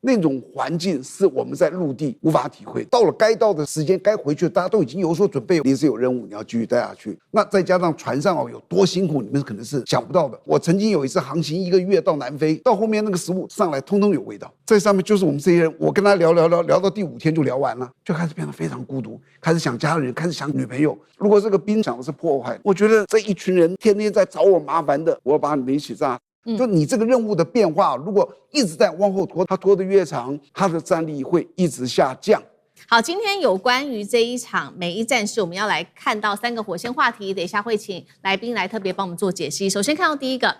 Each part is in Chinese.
那种环境是我们在陆地无法体会。到了该到的时间，该回去，大家都已经有所准备，临时有任务，你要继续带下去。那再加上船上有多辛苦，你们可能是想不到的。我曾经有一次航行1个月到南非，到后面那个食物上来，通通有味道。在上面就是我们这些人，我跟他聊到第5天就聊完了，就开始变得非常孤独，开始想家人，开始想女朋友。如果这个兵想的是破坏，我觉得这一群人天天在找我麻烦的，我要把你们一起炸。就你这个任务的变化，如果一直在往后拖，它拖得越长，它的战力会一直下降。好，今天有关于这一场美伊战事，我们要来看到3个火线话题，等一下会请来宾来特别帮我们做解析。首先看到第一个，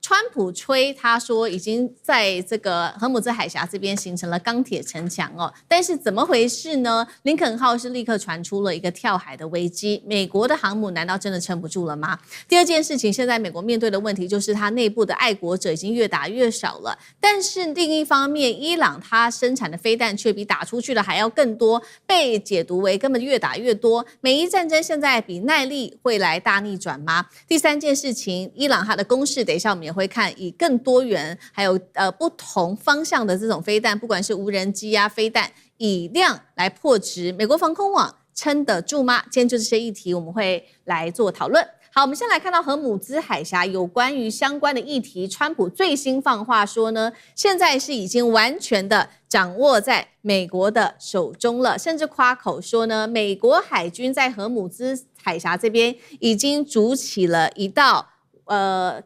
川普吹，他说已经在这个荷姆兹海峡这边形成了钢铁城墙哦，但是怎么回事呢？林肯号是立刻传出了一个跳海的危机，美国的航母难道真的撑不住了吗？第二件事情，现在美国面对的问题就是它内部的爱国者已经越打越少了，但是另一方面，伊朗它生产的飞弹却比打出去的还要更多，被解读为根本越打越多。美伊战争现在比耐力会来大逆转吗？第三件事情，伊朗它的攻势，等一下我们也会看以更多元还有不同方向的这种飞弹，不管是无人机啊飞弹，以量来破值，美国防空网撑得住吗？今天就这些议题我们会来做讨论。好，我们先来看到荷姆兹海峡有关于相关的议题，川普最新放话说呢，现在是已经完全的掌握在美国的手中了，甚至夸口说呢，美国海军在荷姆兹海峡这边已经筑起了一道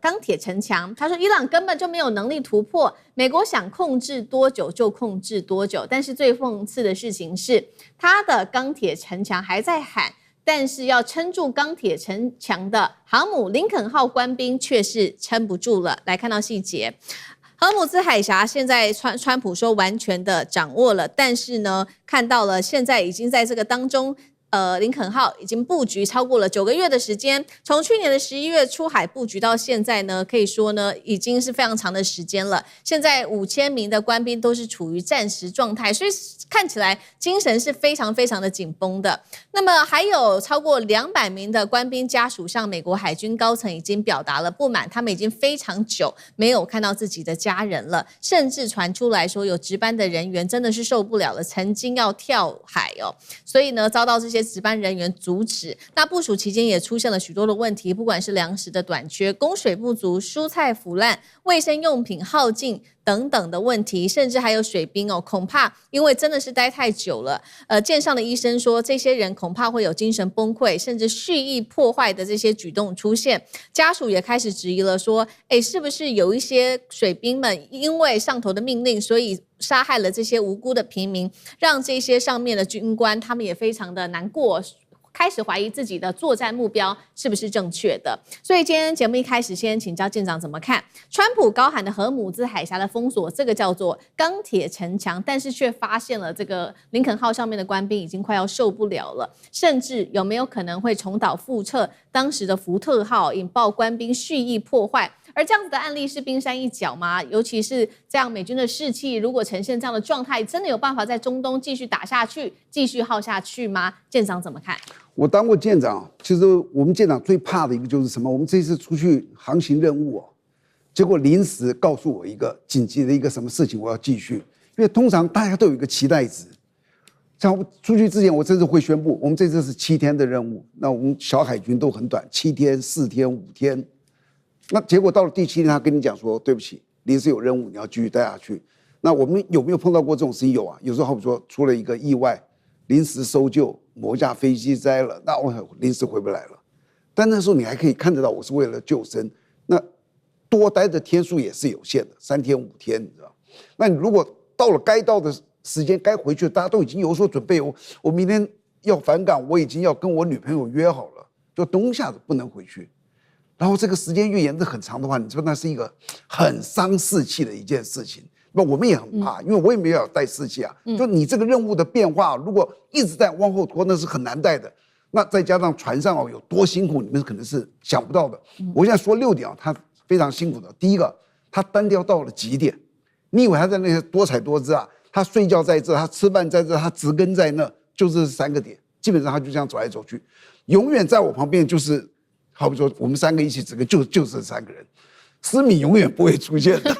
钢铁城墙。他说伊朗根本就没有能力突破，美国想控制多久就控制多久。但是最讽刺的事情是，他的钢铁城墙还在喊，但是要撑住钢铁城墙的航母林肯号官兵却是撑不住了。来看到细节，荷姆兹海峡现在川普说完全的掌握了，但是呢，看到了现在已经在这个当中。林肯号已经布局超过了9个月的时间，从去年的11月出海布局到现在呢，可以说呢已经是非常长的时间了。现在5000名的官兵都是处于战时状态，所以看起来精神是非常非常的紧绷的。那么还有超过200名的官兵家属向美国海军高层已经表达了不满，他们已经非常久没有看到自己的家人了，甚至传出来说有值班的人员真的是受不了了，曾经要跳海哦，所以呢遭到这些值班人员阻止。那部署期间也出现了许多的问题，不管是粮食的短缺、供水不足、蔬菜腐烂、卫生用品耗尽等等的问题，甚至还有水兵哦，恐怕因为真的是待太久了，舰上的医生说，这些人恐怕会有精神崩溃，甚至蓄意破坏的这些举动出现。家属也开始质疑了，说，是不是有一些水兵们因为上头的命令，所以杀害了这些无辜的平民，让这些上面的军官他们也非常的难过，开始怀疑自己的作战目标是不是正确的。所以今天节目一开始先请教舰长怎么看川普高喊的荷姆兹海峡的封锁，这个叫做钢铁城墙，但是却发现了这个林肯号上面的官兵已经快要受不了了，甚至有没有可能会重蹈覆辙当时的福特号，引爆官兵蓄意破坏。而这样子的案例是冰山一角吗？尤其是这样美军的士气如果呈现这样的状态，真的有办法在中东继续打下去，继续耗下去吗？舰长怎么看？我当过舰长，其实我们舰长最怕的一个就是什么？我们这次出去航行任务结果临时告诉我一个紧急的一个什么事情，我要继续。因为通常大家都有一个期待值，像出去之前，我这次会宣布，我们这次是7天的任务，那我们小海军都很短，7天、4天、5天。那结果到了第7天，他跟你讲说，对不起，临时有任务，你要继续带下去。那我们有没有碰到过这种事情？有啊，有时候好比说出了一个意外，临时搜救，某架飞机灾了，那我临时回不来了。但那时候你还可以看得到，我是为了救生，那多待的天数也是有限的，3天5天，你知道？那你如果到了该到的时间，该回去，大家都已经有所准备，我明天要返港，我已经要跟我女朋友约好了，就冬夏不能回去。然后这个时间越延得很长的话，你知道那是一个很伤士气的一件事情。那我们也很怕，因为我也没有带士气啊。就你这个任务的变化，如果一直在往后拖，那是很难带的。那再加上船上有多辛苦，你们可能是想不到的。我现在说6点他非常辛苦的。第一个，他单挑到了极点。你以为他在那些多彩多姿啊？他睡觉在这，他吃饭在这，他植根在那，就这3个点。基本上他就这样走来走去，永远在我旁边就是。好比说，我们3个一起植根，就这3个人，失米永远不会出现的，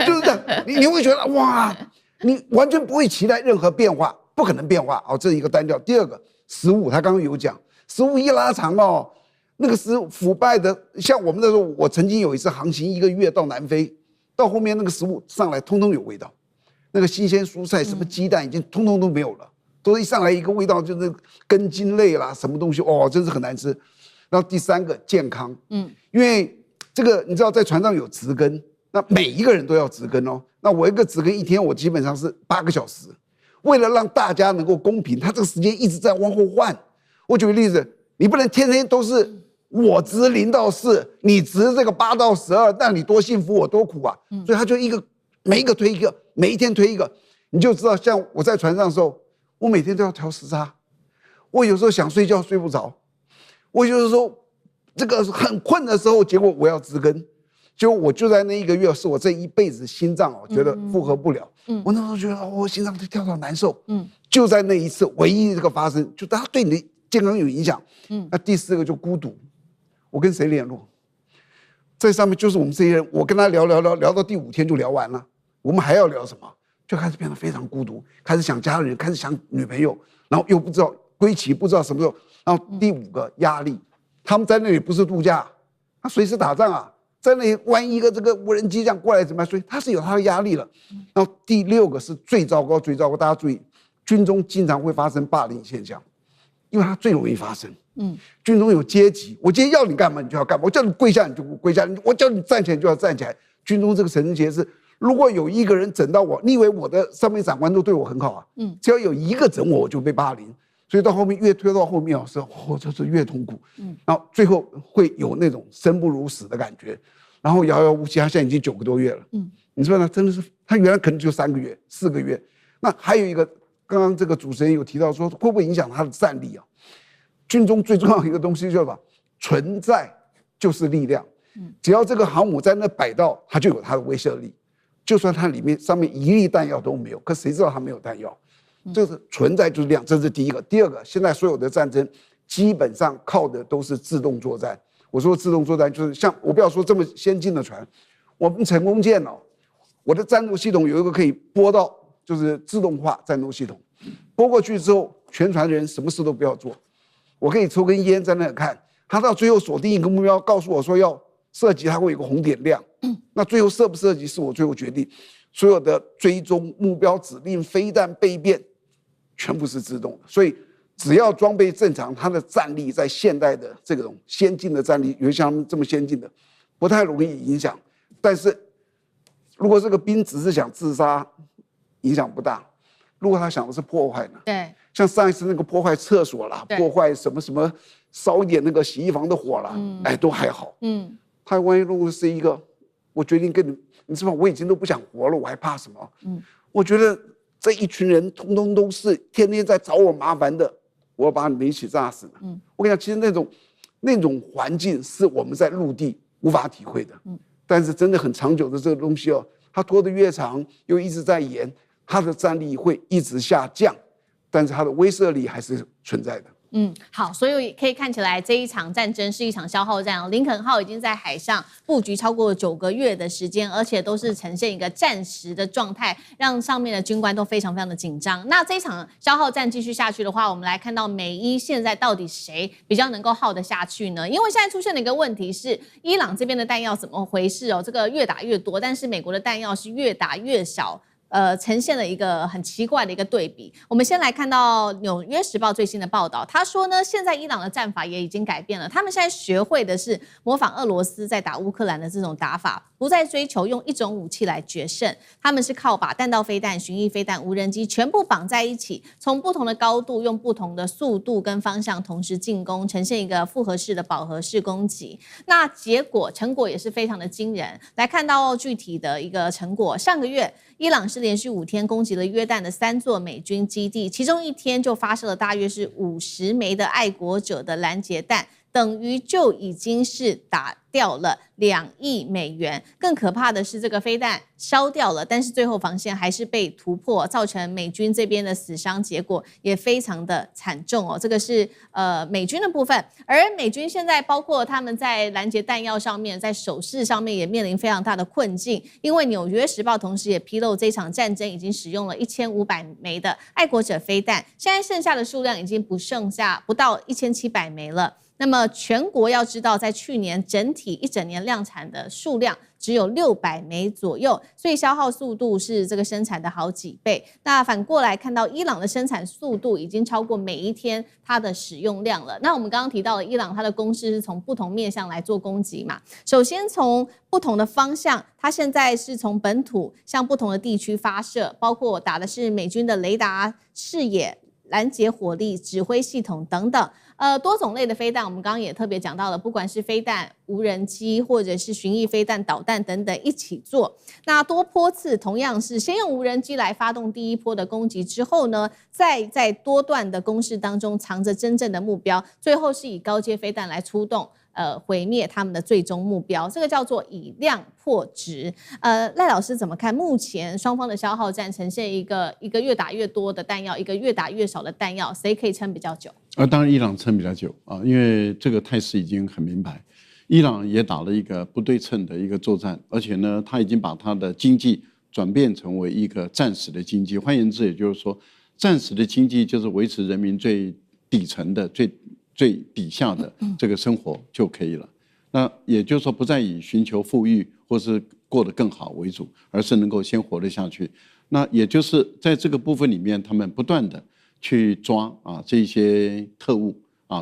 就是这样。你会觉得哇，你完全不会期待任何变化，不可能变化哦，这是一个单调。第二个，食物，他刚刚有讲，食物一拉长哦，那个是腐败的。像我们那时候，我曾经有一次航行1个月到南非，到后面那个食物上来通通有味道，那个新鲜蔬菜什么鸡蛋已经通通都没有了，都一上来一个味道就是根茎类啦，什么东西哦，真是很难吃。然后第三个健康，因为这个你知道在船上有植根，那每一个人都要植根哦。那我一个植根一天我基本上是8个小时，为了让大家能够公平，他这个时间一直在往后换。我举个例子，你不能天天都是我值0到4，你值这个8到12，那你多幸福我多苦啊！所以他就每一个推一个，每一天推一个，你就知道。像我在船上的时候，我每天都要调时差，我有时候想睡觉睡不着，我有时候这个很困的时候，结果我要植根，结果我就在那1个月是我这一辈子心脏觉得负荷不了，我那时候觉得我心脏跳得好难受，就在那一次唯一这个发生，就它对你的健康有影响。那第4个就孤独，我跟谁联络？在上面就是我们这些人，我跟他聊到第5天就聊完了，我们还要聊什么？就开始变得非常孤独，开始想家人，开始想女朋友，然后又不知道归期，不知道什么时候。然后第5个压力，他们在那里不是度假，他随时打仗啊，在那里万一一个这个无人机这样过来怎么样？所以他是有他的压力了。然后第6个是最糟糕，大家注意，军中经常会发生霸凌现象，因为它最容易发生。军中有阶级，我今天要你干嘛你就要干嘛，我叫你跪下你就跪下，我叫你站起来就要站起来。军中这个神节是，如果有一个人整到我，你以为我的上面长官都对我很好啊？只要有一个整我，我就被霸凌。所以到后面越推到后面是就是越痛苦。然后最后会有那种生不如死的感觉，然后遥遥无期。他现在已经9个多月了。你说呢？真的是他原来可能就3个月、4个月。那还有一个，刚刚这个主持人有提到说，会不会影响他的战力啊？军中最重要的一个东西叫什么？存在就是力量。只要这个航母在那摆到，它就有它的威慑力。就算它里面上面1粒弹药都没有，可谁知道它没有弹药？这是存在就是量，这是第1个。第2个，现在所有的战争基本上靠的都是自动作战。我说自动作战就是像我不要说这么先进的船，我们成功舰哦，我的战斗系统有一个可以拨到就是自动化战斗系统，拨过去之后，全船人什么事都不要做。我可以抽根烟在那看，他到最后锁定一个目标，告诉我说要射击，他会有个红点亮。那最后射不射击是我最后决定。所有的追踪目标指令、飞弹备变，全部是自动的。所以只要装备正常，它的战力在现代的这种先进的战力，有像他们这么先进的，不太容易影响。但是如果这个兵只是想自杀，影响不大。如果他想的是破坏呢？对。像上一次那个破坏厕所啦，破坏什么烧一点那个洗衣房的火啦，都还好。他万一如果是一个，我决定跟你知道我已经都不想活了，我还怕什么？我觉得这一群人通通都是天天在找我麻烦的，我要把你们一起炸死呢。我跟你讲，其实那种环境是我们在陆地无法体会的。但是真的很长久的这个东西哦，它拖得越长，又一直在延，它的战力会一直下降。但是它的威慑力还是存在的。好，所以可以看起来这一场战争是一场消耗战哦。林肯号已经在海上布局超过9个月的时间，而且都是呈现一个战时的状态，让上面的军官都非常非常的紧张。那这一场消耗战继续下去的话，我们来看到美伊现在到底谁比较能够耗得下去呢？因为现在出现了一个问题是，伊朗这边的弹药怎么回事哦？这个越打越多，但是美国的弹药是越打越少。呈现了一个很奇怪的一个对比。我们先来看到《纽约时报》最新的报道，他说呢，现在伊朗的战法也已经改变了，他们现在学会的是模仿俄罗斯在打乌克兰的这种打法，不再追求用一种武器来决胜，他们是靠把弹道飞弹、巡弋飞弹、无人机全部绑在一起，从不同的高度、用不同的速度跟方向同时进攻，呈现一个复合式的饱和式攻击。那成果也是非常的惊人。来看到具体的一个成果，上个月伊朗是连续5天攻击了约旦的3座美军基地，其中1天就发射了大约是50枚的爱国者的拦截弹，等于就已经是掉了2亿美元。更可怕的是，这个飞弹烧掉了，但是最后防线还是被突破，造成美军这边的死伤结果也非常的惨重哦。这个是美军的部分，而美军现在包括他们在拦截弹药上面，在手势上面也面临非常大的困境，因为《纽约时报》同时也披露，这场战争已经使用了1500枚的爱国者飞弹，现在剩下的数量已经不到1700枚了。那么全国要知道，在去年整体一整年量产的数量只有600枚左右，所以消耗速度是这个生产的好几倍。那反过来看到伊朗的生产速度已经超过每一天它的使用量了。那我们刚刚提到了伊朗，它的攻势是从不同面向来做攻击嘛。首先从不同的方向，它现在是从本土向不同的地区发射，包括打的是美军的雷达、视野、拦截火力、指挥系统等等。多种类的飞弹，我们刚刚也特别讲到了，不管是飞弹、无人机，或者是巡弋飞弹、导弹等等一起做。那多波次同样是先用无人机来发动第一波的攻击，之后呢，再在多段的攻势当中藏着真正的目标，最后是以高阶飞弹来出动。毁灭他们的最终目标，这个叫做以量破值。赖老师怎么看？目前双方的消耗战呈现一个越打越多的弹药，一个越打越少的弹药，谁可以撑比较久？当然伊朗撑比较久啊，因为这个态势已经很明白，伊朗也打了一个不对称的一个作战，而且呢，他已经把他的经济转变成为一个战时的经济。换言之，也就是说，战时的经济就是维持人民最底层的最底下的这个生活就可以了。那也就是说，不再以寻求富裕或是过得更好为主，而是能够先活得下去。那也就是在这个部分里面，他们不断的去抓这些特务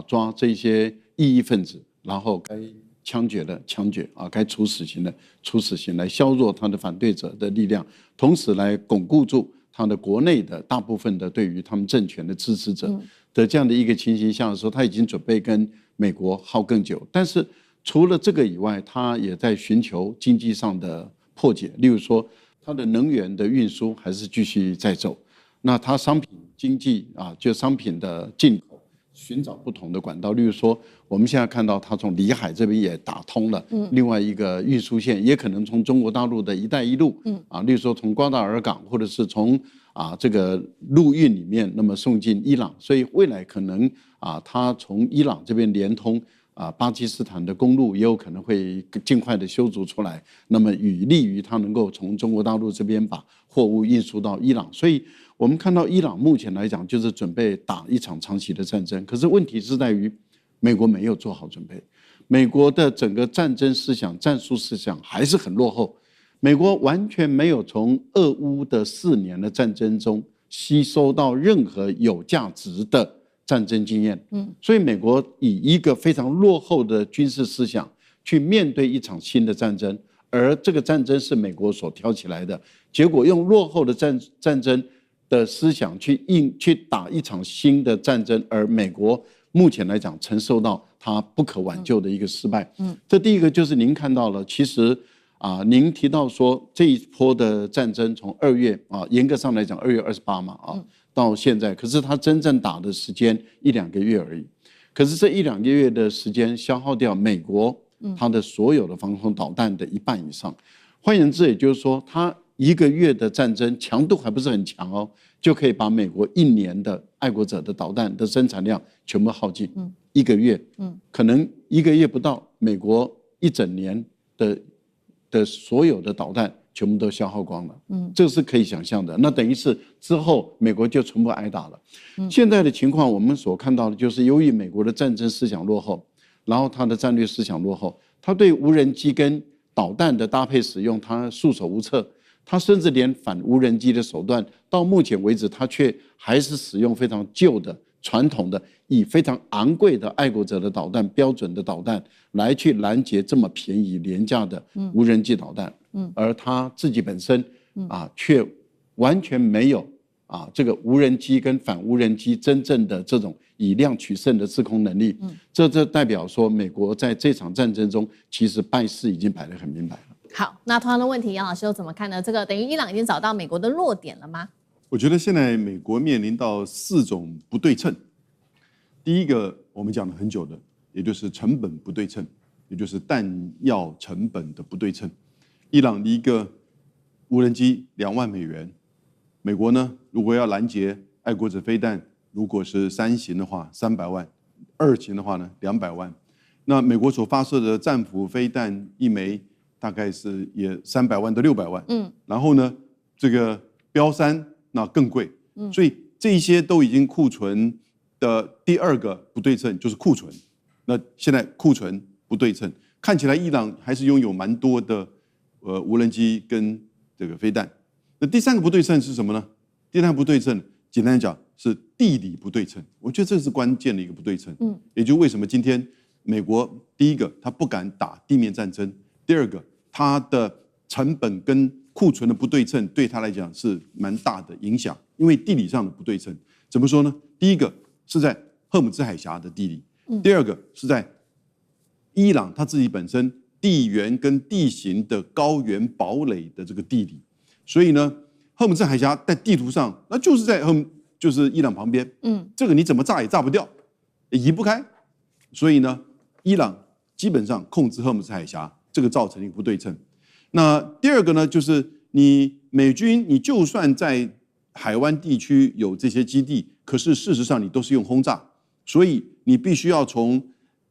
抓这些异议分子，然后该枪决的枪决该处死刑的处死刑，来削弱他的反对者的力量，同时来巩固住他的国内的大部分的对于他们政权的支持者的这样的一个情形下的时候，他已经准备跟美国耗更久。但是除了这个以外，他也在寻求经济上的破解，例如说他的能源的运输还是继续在走，那他商品经济就商品的进口寻找不同的管道，例如说我们现在看到他从里海这边也打通了另外一个运输线，也可能从中国大陆的一带一路例如说从瓜达尔港或者是从这个陆运里面那么送进伊朗，所以未来可能他从伊朗这边连通巴基斯坦的公路也有可能会尽快的修筑出来，那么有利于他能够从中国大陆这边把货物运输到伊朗。所以我们看到伊朗目前来讲就是准备打一场长期的战争，可是问题是在于美国没有做好准备，美国的整个战争思想、战术思想还是很落后。美国完全没有从俄乌的4年的战争中吸收到任何有价值的战争经验，所以美国以一个非常落后的军事思想去面对一场新的战争，而这个战争是美国所挑起来的，结果用落后的战争的思想去打一场新的战争，而美国目前来讲承受到它不可挽救的一个失败。这第一个就是您看到了，其实您提到说这一波的战争从2月严格上来讲2月28嘛到现在，可是他真正打的时间1-2个月而已。可是这1-2个月的时间消耗掉美国它的所有的防空导弹的1半以上。换言之，也就是说，它1个月的战争强度还不是很强哦，就可以把美国1年的爱国者的导弹的生产量全部耗尽。1个月，可能1个月不到，美国1整年的所有的导弹全部都消耗光了，这个是可以想象的。那等于是之后美国就全部挨打了。现在的情况，我们所看到的就是由于美国的战争思想落后，然后他的战略思想落后，他对无人机跟导弹的搭配使用，他束手无策。他甚至连反无人机的手段，到目前为止，他却还是使用非常旧的、传统的，以非常昂贵的爱国者的导弹、标准的导弹来去拦截这么便宜廉价的无人机导弹。而他自己本身却完全没有这个无人机跟反无人机真正的这种以量取胜的制空能力。这代表说，美国在这场战争中其实败势已经摆得很明白了。好，那同样的问题，杨老师又怎么看呢？这个等于伊朗已经找到美国的弱点了吗？我觉得现在美国面临到4种不对称。第一个，我们讲了很久的，也就是成本不对称。也就是弹药成本的不对称。伊朗的一个无人机2万美元，美国呢，如果要拦截爱国者飞弹，如果是3型的话300万，2型的话呢200万。那美国所发射的战斧飞弹1枚大概是也300万到600万。然后呢，这个标3那更贵。所以这一些都已经库存的第2个不对称就是库存。那现在库存不对称，看起来伊朗还是拥有蛮多的无人机跟这个飞弹。那第3个不对称是什么呢？第3个不对称，简单讲是地理不对称。我觉得这是关键的一个不对称。也就是为什么今天美国第一个他不敢打地面战争，第2个它的成本跟库存的不对称对他来讲是蛮大的影响，因为地理上的不对称。怎么说呢？第一个是在荷姆兹海峡的地理，第2个是在伊朗他自己本身地缘跟地形的高原堡垒的这个地理。所以呢，荷姆兹海峡在地图上那就是就是伊朗旁边，这个你怎么炸也炸不掉，也移不开。所以呢，伊朗基本上控制荷姆兹海峡，这个造成一个不对称。那第2个呢，就是美军你就算在海湾地区有这些基地，可是事实上你都是用轰炸，所以你必须要从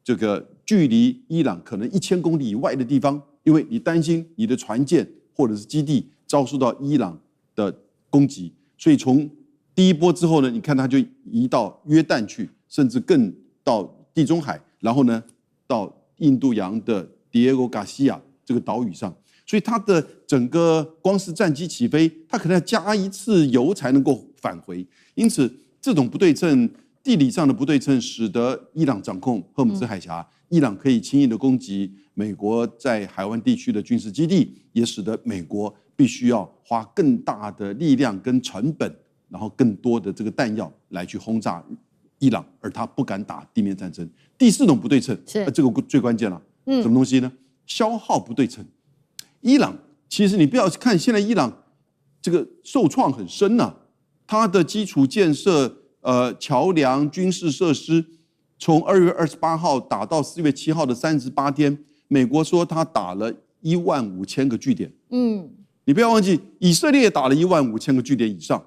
这个距离伊朗可能1000公里以外的地方，因为你担心你的船舰或者是基地遭受到伊朗的攻击，所以从第1波之后呢，你看它就移到约旦去，甚至更到地中海，然后呢到印度洋的迪埃戈·加西亚这个岛屿上，所以它的整个光是战机起飞，它可能要加1次油才能够返回。因此，这种不对称，地理上的不对称，使得伊朗掌控荷姆兹海峡，伊朗可以轻易的攻击美国在海湾地区的军事基地，也使得美国必须要花更大的力量跟成本，然后更多的这个弹药来去轰炸伊朗，而他不敢打地面战争。第4种不对称，这个最关键了，什么东西呢？消耗不对称。伊朗其实你不要看现在伊朗这个受创很深啊，它的基础建设、桥梁、军事设施，从2月28号打到4月7号的38天，美国说他打了15000个据点。你不要忘记，以色列打了15000个据点以上，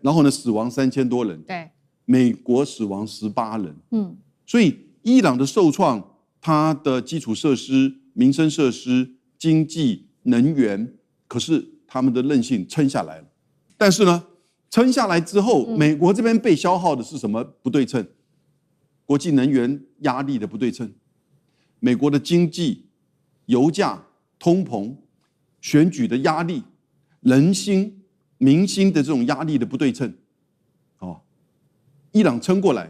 然后呢死亡3000多人，对，美国死亡18人。所以伊朗的受创，它的基础设施、民生设施、经济、能源，可是他们的韧性撑下来了。但是呢，撑下来之后，美国这边被消耗的是什么不对称？国际能源压力的不对称，美国的经济、油价、通膨、选举的压力、人心、民心的这种压力的不对称。伊朗撑过来，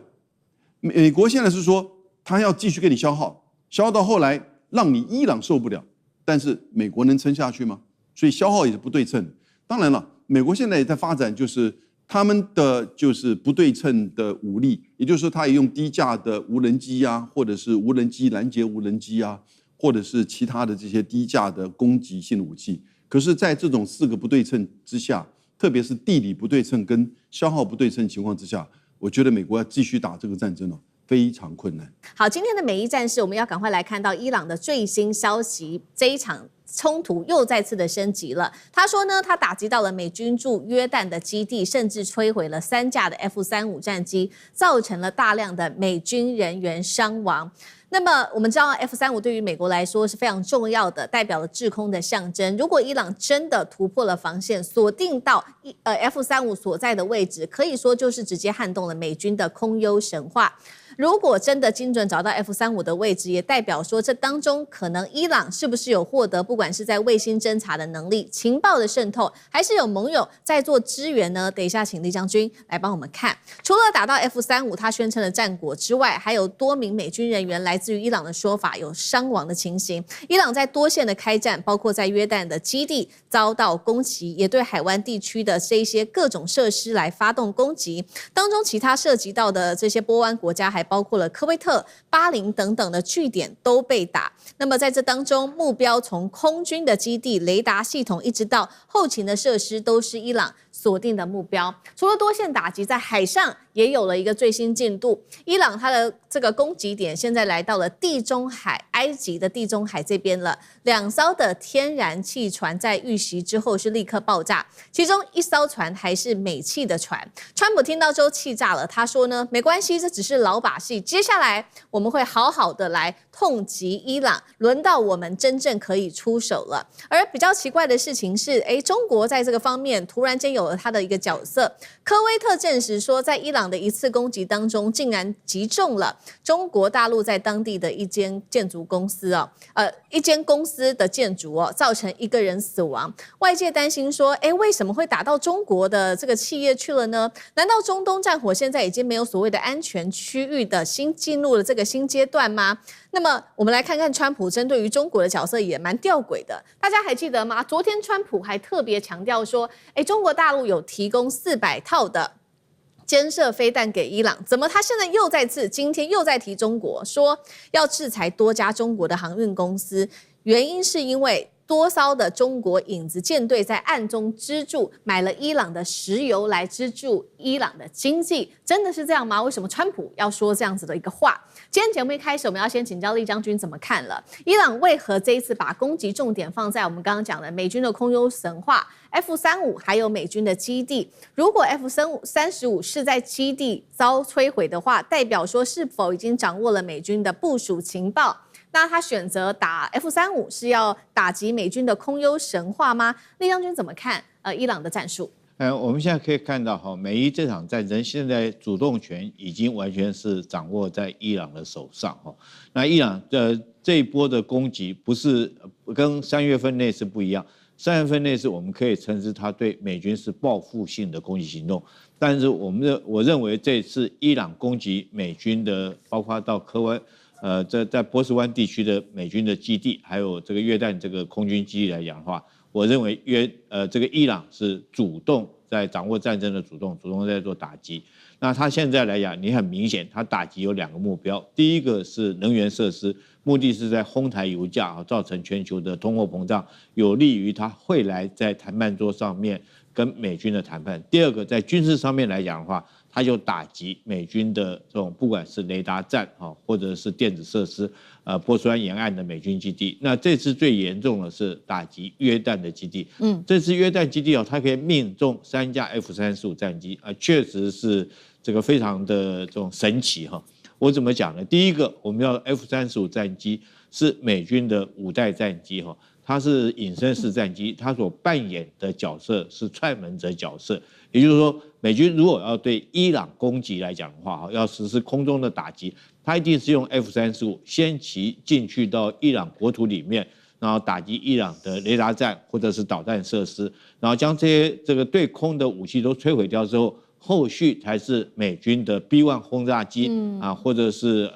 美国现在是说他要继续给你消耗，消耗到后来让你伊朗受不了，但是美国能撑下去吗？所以消耗也是不对称。当然了，美国现在也在发展，就是他们的就是不对称的武力，也就是说，他也用低价的无人机啊，或者是无人机拦截无人机啊，或者是其他的这些低价的攻击性的武器。可是，在这种4个不对称之下，特别是地理不对称跟消耗不对称情况之下，我觉得美国要继续打这个战争非常困难。好，今天的美伊战事，我们要赶快来看到伊朗的最新消息，这一场冲突又再次的升级了。他说呢，他打击到了美军驻约旦的基地，甚至摧毁了3架的 F-35战机，造成了大量的美军人员伤亡。那么我们知道 F-35对于美国来说是非常重要的，代表了制空的象征。如果伊朗真的突破了防线，锁定到F-35所在的位置，可以说就是直接撼动了美军的空优神话。如果真的精准找到 F-35的位置，也代表说这当中可能伊朗是不是有获得不管是在卫星侦察的能力、情报的渗透，还是有盟友在做支援呢？等一下请李将军来帮我们看。除了打到 F-35他宣称的战果之外，还有多名美军人员来自于伊朗的说法有伤亡的情形。伊朗在多线的开战，包括在约旦的基地遭到攻击，也对海湾地区的这些各种设施来发动攻击。当中其他涉及到的这些波湾国家还包括了科威特、巴林等等的据点都被打。那么在这当中，目标从空军的基地、雷达系统一直到后勤的设施，都是伊朗锁定的目标。除了多线打击，在海上也有了一个最新进度。伊朗它的这个攻击点现在来到到了地中海，埃及的地中海这边了。2艘的天然气船在遇袭之后是立刻爆炸，其中1艘船还是美气的船。川普听到之后气炸了，他说呢，没关系，这只是老把戏，接下来我们会好好的来痛击伊朗，轮到我们真正可以出手了。而比较奇怪的事情是，中国在这个方面突然间有了他的一个角色。科威特证实说，在伊朗的一次攻击当中，竟然击中了中国大陆在当地的一间建筑公司一间公司的建筑造成1个人死亡。外界担心说，为什么会打到中国的这个企业去了呢？难道中东战火现在已经没有所谓的安全区域的进入了这个新阶段吗？那么我们来看看川普针对于中国的角色也蛮吊诡的，大家还记得吗？昨天川普还特别强调说，中国大陆有提供400套的监射飞弹给伊朗，怎么他现在今天又在提中国，说要制裁多家中国的航运公司，原因是因为多艘的中国影子舰队在暗中资助，买了伊朗的石油来资助伊朗的经济，真的是这样吗？为什么川普要说这样子的一个话？今天节目一开始，我们要先请教厉将军怎么看了。伊朗为何这一次把攻击重点放在我们刚刚讲的美军的空优神话 F-35，还有美军的基地？如果 F-35是在基地遭摧毁的话，代表说是否已经掌握了美军的部署情报？那他选择打 F-35是要打击美军的空优神话吗？厉将军怎么看伊朗的战术？我们现在可以看到美伊这场战争现在主动权已经完全是掌握在伊朗的手上那伊朗的这一波的攻击不是跟3月份那次不一样，3月份那次我们可以称之它对美军是报复性的攻击行动，但是我认为这次伊朗攻击美军的，包括到科湾。在波斯湾地区的美军的基地，还有这个约旦这个空军基地来讲的话，我认为这个伊朗是主动在掌握战争的主动在做打击。那他现在来讲，你很明显，他打击有2个目标，第一个是能源设施，目的是在哄抬油价造成全球的通货膨胀，有利于他会来在谈判桌上面跟美军的谈判。第二个，在军事上面来讲的话，他就打击美军的这种不管是雷达站或者是电子设施，波斯湾沿岸的美军基地。那这次最严重的是打击约旦的基地。这次约旦基地它可以命中3架 F-35战机确实是这个非常的这种神奇我怎么讲呢？第一个，我们要 F-35战机是美军的5代战机它是隐身式战机，它所扮演的角色是踹门者角色。也就是说，美军如果要对伊朗攻击来讲的话，要实施空中的打击，它一定是用 F-35先期进去到伊朗国土里面，然后打击伊朗的雷达站或者是导弹设施，然后将这个对空的武器都摧毁掉之后，后续才是美军的 B-1 轰炸机或者是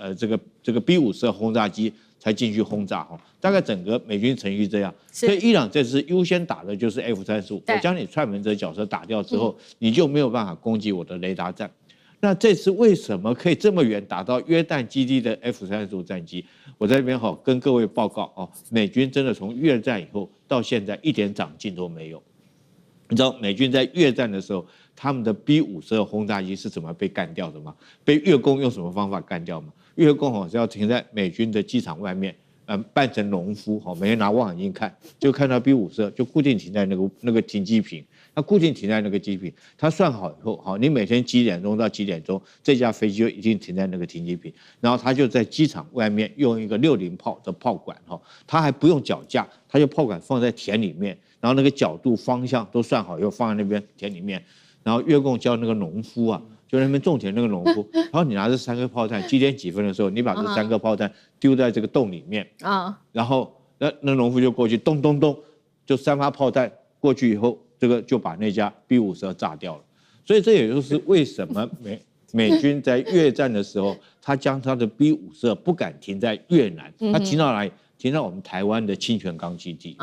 这个 B-52轰炸机才进去轰炸大概整个美军程序这样，所以伊朗这次优先打的就是 F-35，我将你踹门者角色打掉之后，你就没有办法攻击我的雷达站。那这次为什么可以这么远打到约旦基地的 F-35战机？我在这边跟各位报告美军真的从越战以后到现在一点长进都没有。你知道美军在越战的时候，他们的 B-52轰炸机是怎么被干掉的吗？被越共用什么方法干掉吗？越共是要停在美军的机场外面，扮成农夫每天拿望远镜看，就看到 B-52就固定停在那个停机坪，它固定停在那个机坪，它算好以后你每天几点钟到几点钟，这架飞机就一定停在那个停机坪，然后它就在机场外面用一个60炮的炮管它还不用脚架，它就炮管放在田里面。然后那个角度方向都算好，又放在那边田里面，然后越共叫那个农夫就在那边种田那个农夫，然后你拿着3颗炮弹，几点几分的时候，你把这3颗炮弹丢在这个洞里面然后那农夫就过去，咚咚咚，就3发炮弹过去以后，这个就把那架 B-52炸掉了。所以这也就是为什么美军在越战的时候，他将他的 B-52不敢停在越南，他停到哪里？停到我们台湾的清泉岗基地。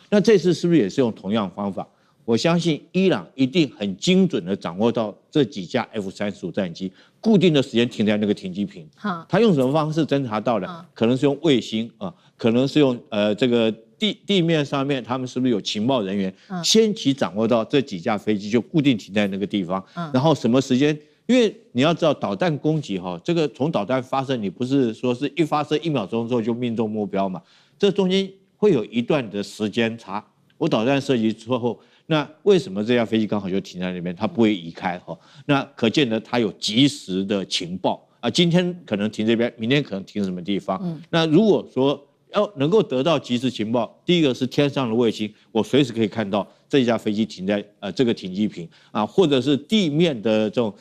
那这次是不是也是用同样方法？我相信伊朗一定很精准的掌握到这几架 F-35战机固定的时间停在那个停机坪。他用什么方式侦察到的？可能是用卫星可能是用这个地面上面他们是不是有情报人员先期掌握到这几架飞机就固定停在那个地方，然后什么时间因为你要知道导弹攻击这个从导弹发射，你不是说是一发射1秒钟之后就命中目标嘛？这中间会有一段的时间差。我导弹射击之后，那为什么这架飞机刚好就停在那边，它不会移开那可见呢，它有及时的情报啊，今天可能停这边，明天可能停什么地方。那如果说要能够得到及时情报，第一个是天上的卫星，我随时可以看到这架飞机停在这个停机坪啊，或者是地面的这种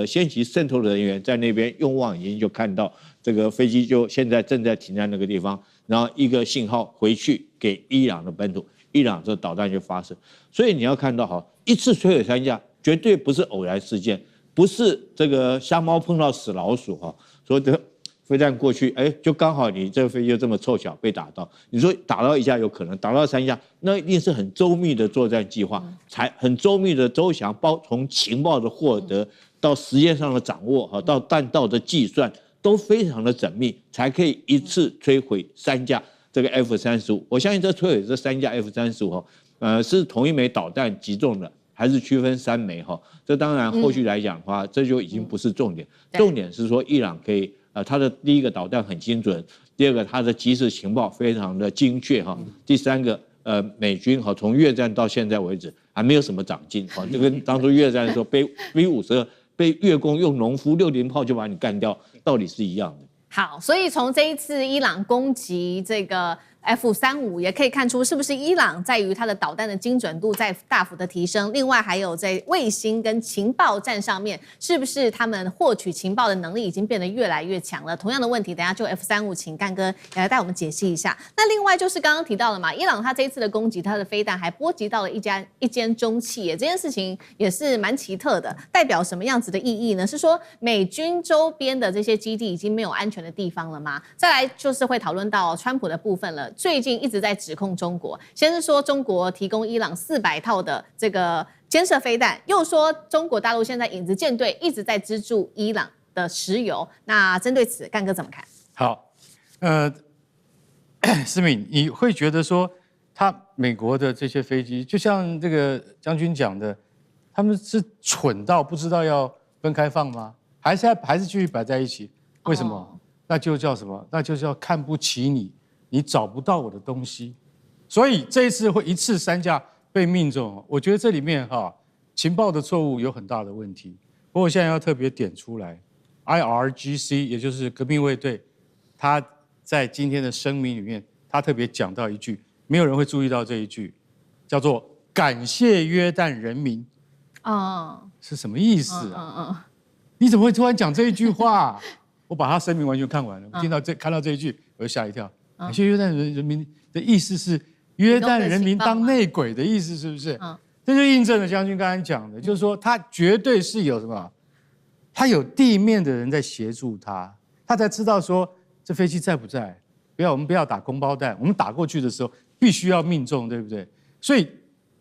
先期渗透的人员在那边用望远镜就看到这个飞机就现在正在停在那个地方，然后一个信号回去给伊朗的本土，伊朗这导弹就发射。所以你要看到一次摧毁3架绝对不是偶然事件，不是这个瞎猫碰到死老鼠说这飞弹过去，就刚好你这个飞机就这么凑巧被打到。你说打到1架有可能，打到3架，那一定是很周密的作战计划，才很周密的周详，从情报的获得到实验上的掌握到弹道的计算，都非常的缜密，才可以一次摧毁3架这个 F-35。我相信这摧毁这3架 F-35是同一枚导弹击中的，还是区分3枚这当然后续来讲的话，这就已经不是重点，重点是说伊朗可以。它的第一个导弹很精准，第二个它的即时情报非常的精确第三个美军从越战到现在为止还没有什么长进就跟当初越战的时候被 V52被越共用农夫60炮就把你干掉，道理是一样的。好，所以从这一次伊朗攻击这个F-35也可以看出，是不是伊朗在于它的导弹的精准度在大幅的提升，另外还有在卫星跟情报战上面，是不是他们获取情报的能力已经变得越来越强了？同样的问题，等一下就 F-35请干哥也来带我们解析一下。那另外就是刚刚提到了嘛，伊朗它这一次的攻击，它的飞弹还波及到了一间中企业，这件事情也是蛮奇特的，代表什么样子的意义呢？是说美军周边的这些基地已经没有安全的地方了吗？再来就是会讨论到川普的部分了。最近一直在指控中国，先是说中国提供伊朗400套的这个监射飞弹，又说中国大陆现在影子舰队一直在资助伊朗的石油。那针对此，干哥怎么看？好，思敏，你会觉得说，美国的这些飞机，就像这个将军讲的，他们是蠢到不知道要分开放吗？还是继续摆在一起？为什么？那就叫什么？那就叫看不起你。你找不到我的东西，所以这一次会一次3架被命中，我觉得这里面情报的错误有很大的问题。不过我现在要特别点出来 ，IRGC 也就是革命卫队，他在今天的声明里面，他特别讲到一句，没有人会注意到这一句，叫做“感谢约旦人民”。是什么意思啊？你怎么会突然讲这一句话？我把他声明完全看完了，看到这一句，我就吓一跳。感谢约旦人民的意思是约旦人民当内鬼的意思，是不是？这就印证了将军刚才讲的，就是说他绝对是有什么，他有地面的人在协助他，他才知道说这飞机在不在。我们不要打空包弹，我们打过去的时候必须要命中，对不对？所以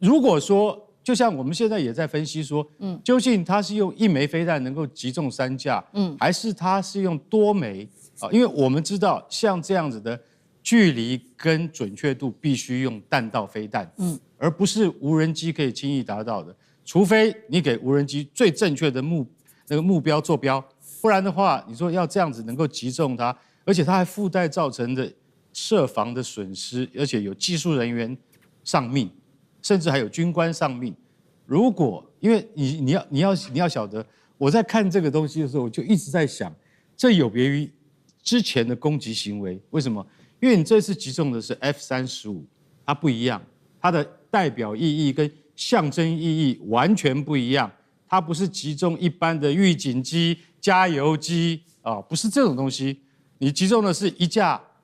如果说，就像我们现在也在分析说，究竟他是用1枚飞弹能够击中3架，还是他是用多枚因为我们知道像这样子的。距离跟准确度必须用弹道飞弹，而不是无人机可以轻易达到的。除非你给无人机最正确的目标坐标，不然的话，你说要这样子能够击中它，而且它还附带造成的设防的损失，而且有技术人员丧命，甚至还有军官丧命。如果因为你要晓得，我在看这个东西的时候，我就一直在想，这有别于之前的攻击行为，为什么？因为你这次击中的是 F-35，它不一样，它的代表意义跟象征意义完全不一样。它不是击中一般的预警机、加油机不是这种东西。你击中的是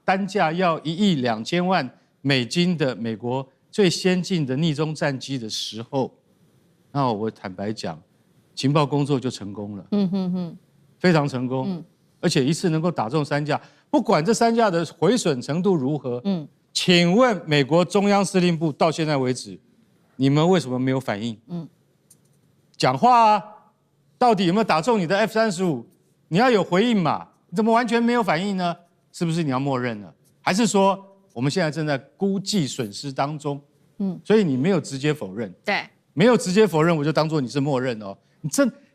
单价要1亿2000万美金的美国最先进的逆中战机的时候，那我坦白讲，情报工作就成功了，非常成功，而且一次能够打中3架。不管这3架的毁损程度如何，请问美国中央司令部到现在为止，你们为什么没有反应？讲话啊，到底有没有打中你的 F-35？你要有回应嘛？你怎么完全没有反应呢？是不是你要默认了？还是说我们现在正在估计损失当中？所以你没有直接否认。对，没有直接否认，我就当做你是默认哦。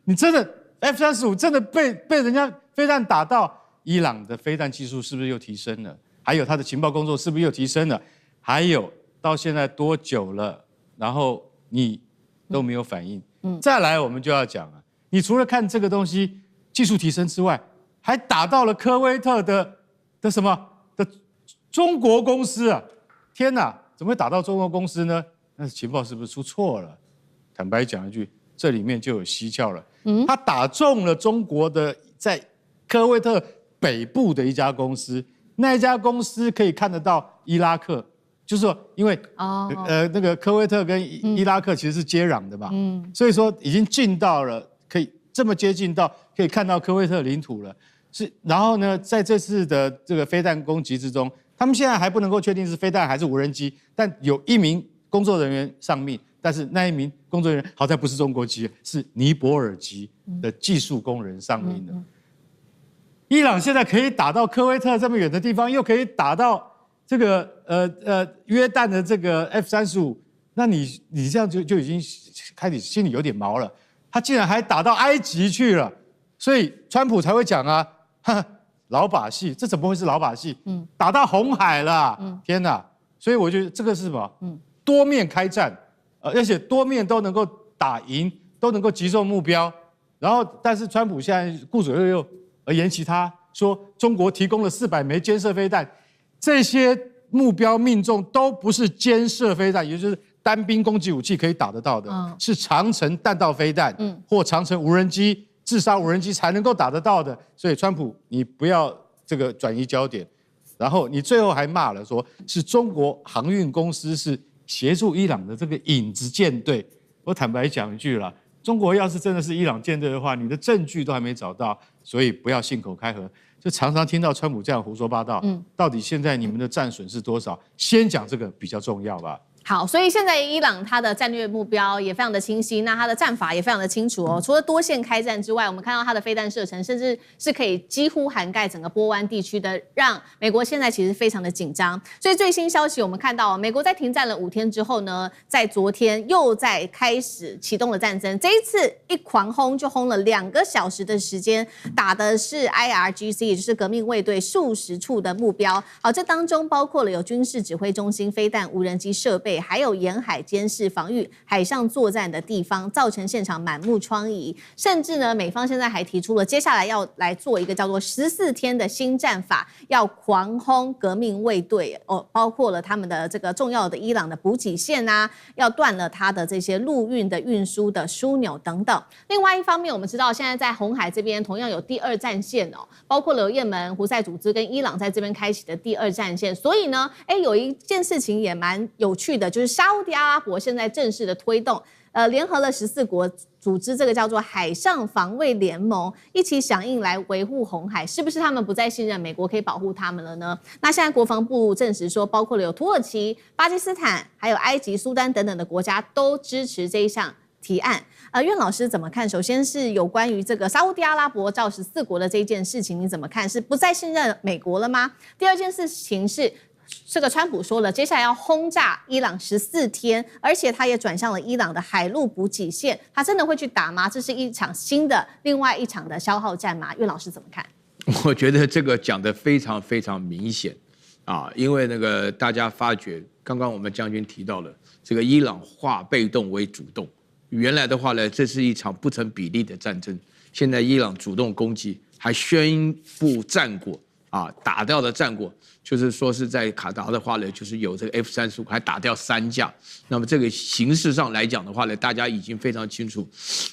你真的 F-35真的被人家飞弹打到，伊朗的飞弹技术是不是又提升了？还有他的情报工作是不是又提升了？还有到现在多久了，然后你都没有反应？再来我们就要讲了，你除了看这个东西技术提升之外，还打到了科威特的什么的中国公司啊！天哪，怎么会打到中国公司呢？那情报是不是出错了？坦白讲一句，这里面就有蹊跷了。他打中了中国的在科威特北部的一家公司，那一家公司可以看得到伊拉克，就是说，因为那个科威特跟伊拉克其实是接壤的嘛，所以说已经进到了可以这么接近到可以看到科威特领土了。然后呢，在这次的这个飞弹攻击之中，他们现在还不能够确定是飞弹还是无人机，但有1名工作人员丧命，但是那1名工作人员好在不是中国籍，是尼泊尔籍的技术工人丧命的。伊朗现在可以打到科威特这么远的地方，又可以打到这个约旦的这个 F-35，那你这样就已经开始心里有点毛了。他竟然还打到埃及去了，所以川普才会讲啊，老把戏，这怎么会是老把戏？打到红海了，天哪！所以我觉得这个是什么？多面开战，而且多面都能够打赢，都能够击中目标。然后，但是川普现在顾左右右而言其他，说中国提供了400枚肩射飞弹，这些目标命中都不是肩射飞弹，也就是单兵攻击武器可以打得到的，是长程弹道飞弹，或长程无人机、自杀无人机才能够打得到的。所以川普，你不要这个转移焦点。然后你最后还骂了，说是中国航运公司是协助伊朗的这个影子舰队。我坦白讲一句啦，中国要是真的是伊朗舰队的话，你的证据都还没找到，所以不要信口开河。就常常听到川普这样胡说八道。到底现在你们的战损是多少？先讲这个比较重要吧。好，所以现在伊朗它的战略目标也非常的清晰，那它的战法也非常的清楚哦。除了多线开战之外，我们看到它的飞弹射程甚至是可以几乎涵盖整个波湾地区的，让美国现在其实非常的紧张。所以最新消息我们看到，美国在停战了5天之后呢，在昨天又在开始启动了战争。这一次一狂轰就轰了2个小时的时间，打的是 IRGC， 也就是革命卫队数十处的目标。好，这当中包括了有军事指挥中心、飞弹、无人机设备，还有沿海监视、防御、海上作战的地方，造成现场满目疮痍。甚至呢，美方现在还提出了接下来要来做一个叫做14天的新战法，要狂轰革命卫队哦，包括了他们的这个重要的伊朗的补给线啊，要断了它的这些陆运的运输的枢纽等等。另外一方面，我们知道现在在红海这边同样有第2战线哦，包括了也门胡塞组织跟伊朗在这边开启的第2战线。所以呢，有一件事情也蛮有趣的，就是沙烏地阿拉伯现在正式的推动，联合了14国组织这个叫做海上防卫联盟，一起响应来维护红海。是不是他们不再信任美国可以保护他们了呢？那现在国防部证实说，包括了有土耳其、巴基斯坦、还有埃及、苏丹等等的国家都支持这一项提案。苑老师怎么看？首先是有关于这个沙烏地阿拉伯召14国的这一件事情，你怎么看？是不再信任美国了吗？第二件事情是，这个川普说了，接下来要轰炸伊朗14天，而且他也转向了伊朗的海陆补给线，他真的会去打吗？这是一场新的另外一场的消耗战吗？苑老师怎么看？我觉得这个讲得非常非常明显啊，因为那个大家发觉，刚刚我们将军提到了这个伊朗化被动为主动，原来的话呢，这是一场不成比例的战争，现在伊朗主动攻击，还宣布战果啊，打掉的战果。就是说是在卡达的话呢，就是有这个 F-35，还打掉3架。那么这个形式上来讲的话呢，大家已经非常清楚。